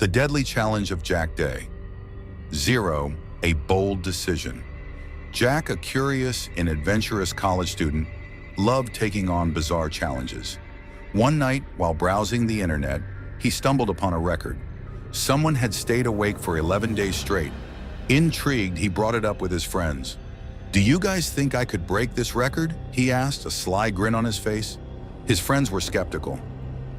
The deadly challenge of Jack Day. 0. A bold decision. Jack, a curious and adventurous college student, loved taking on bizarre challenges. One night, while browsing the internet, he stumbled upon a record. Someone had stayed awake for 11 days straight. Intrigued, he brought it up with his friends. "Do you guys think I could break this record?" he asked, a sly grin on his face. His friends were skeptical.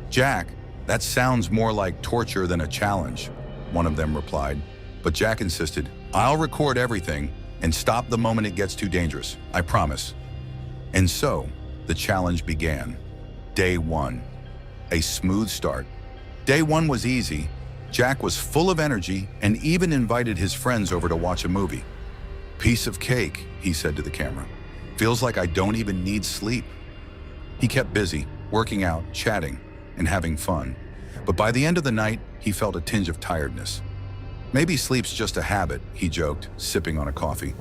"Jack, that sounds more like torture than a challenge," one of them replied. But Jack insisted, "I'll record everything and stop the moment it gets too dangerous, I promise." And so, the challenge began. Day 1. A smooth start. Day 1 was easy. Jack was full of energy and even invited his friends over to watch a movie. "Piece of cake," he said to the camera. "Feels like I don't even need sleep." He kept busy, working out, chatting, and having fun. But by the end of the night, he felt a tinge of tiredness. "Maybe sleep's just a habit," he joked, sipping on a coffee.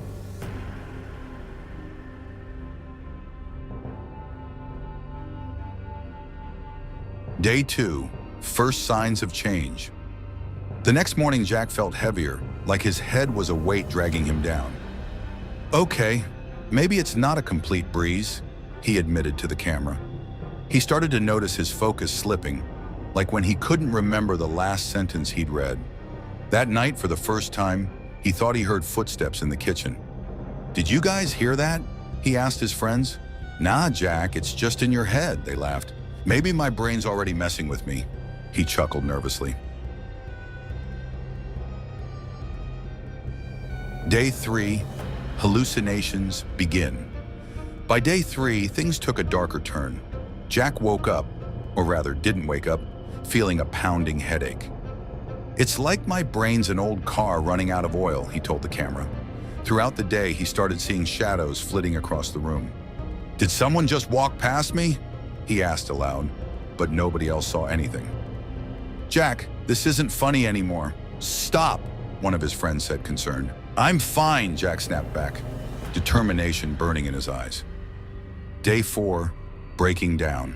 Day 2. First signs of change. The next morning, Jack felt heavier, like his head was a weight dragging him down. "Okay, maybe it's not a complete breeze," he admitted to the camera. He started to notice his focus slipping, like when he couldn't remember the last sentence he'd read. That night, for the first time, he thought he heard footsteps in the kitchen. "Did you guys hear that?" he asked his friends. "Nah, Jack, it's just in your head," they laughed. "Maybe my brain's already messing with me," he chuckled nervously. Day 3. Hallucinations begin. By day 3, things took a darker turn. Jack woke up, or rather didn't wake up, feeling a pounding headache. "It's like my brain's an old car running out of oil," he told the camera. Throughout the day, he started seeing shadows flitting across the room. "Did someone just walk past me?" he asked aloud, but nobody else saw anything. "Jack, this isn't funny anymore. Stop," one of his friends said, concerned. "I'm fine," Jack snapped back, determination burning in his eyes. Day 4. Breaking down.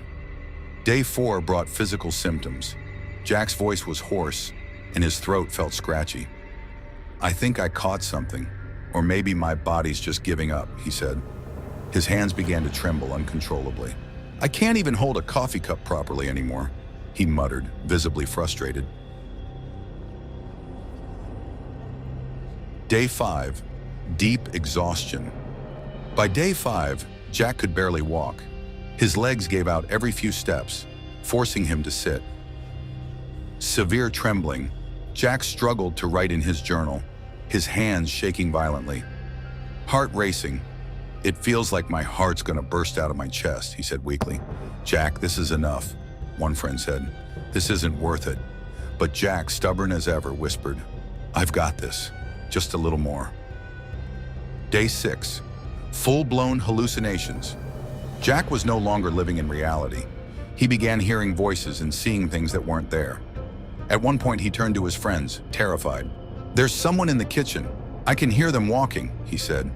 Day 4 brought physical symptoms. Jack's voice was hoarse, and his throat felt scratchy. "I think I caught something, or maybe my body's just giving up," he said. His hands began to tremble uncontrollably. "I can't even hold a coffee cup properly anymore," he muttered, visibly frustrated. Day 5. Deep exhaustion. By day 5, Jack could barely walk. His legs gave out every few steps, forcing him to sit. Severe trembling. Jack struggled to write in his journal, his hands shaking violently. Heart racing. "It feels like my heart's gonna burst out of my chest," he said weakly. "Jack, this is enough," one friend said. "This isn't worth it." But Jack, stubborn as ever, whispered, "I've got this. Just a little more." Day 6. Full-blown hallucinations. Jack was no longer living in reality. He began hearing voices and seeing things that weren't there. At one point, he turned to his friends, terrified. "There's someone in the kitchen. I can hear them walking," he said.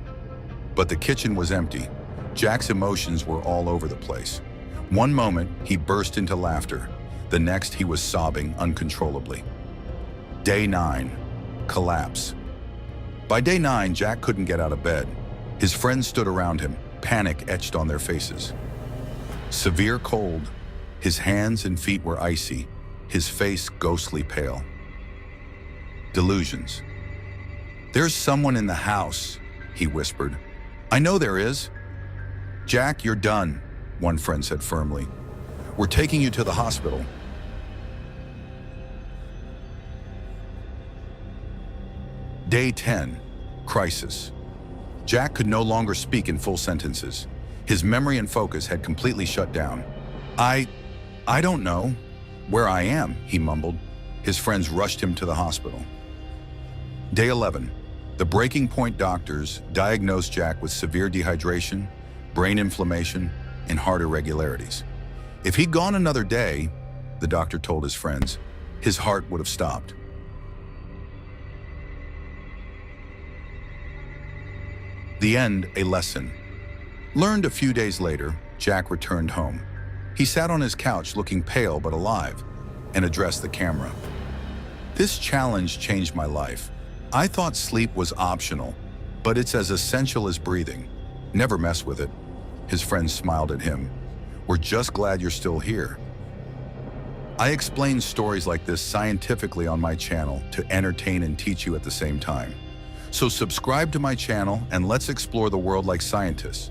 But the kitchen was empty. Jack's emotions were all over the place. One moment, he burst into laughter. The next, he was sobbing uncontrollably. Day 9. Collapse. By day 9, Jack couldn't get out of bed. His friends stood around him, panic etched on their faces. Severe cold. His hands and feet were icy, his face ghostly pale. Delusions. "There's someone in the house," he whispered. "I know there is." "Jack, you're done," one friend said firmly. "We're taking you to the hospital." Day 10. Crisis. Jack could no longer speak in full sentences. His memory and focus had completely shut down. I don't know where I am," he mumbled. His friends rushed him to the hospital. Day 11. The breaking point doctors diagnosed Jack with severe dehydration, brain inflammation, and heart irregularities. If he'd gone another day, the doctor told his friends, his heart would have stopped. The end, a lesson. Learned a few days later, Jack returned home. He sat on his couch looking pale but alive and addressed the camera. This challenge changed my life. I thought sleep was optional, but it's as essential as breathing. Never mess with it. His friends smiled at him. We're just glad you're still here. I explain stories like this scientifically on my channel to entertain and teach you at the same time. So subscribe to my channel and let's explore the world like scientists.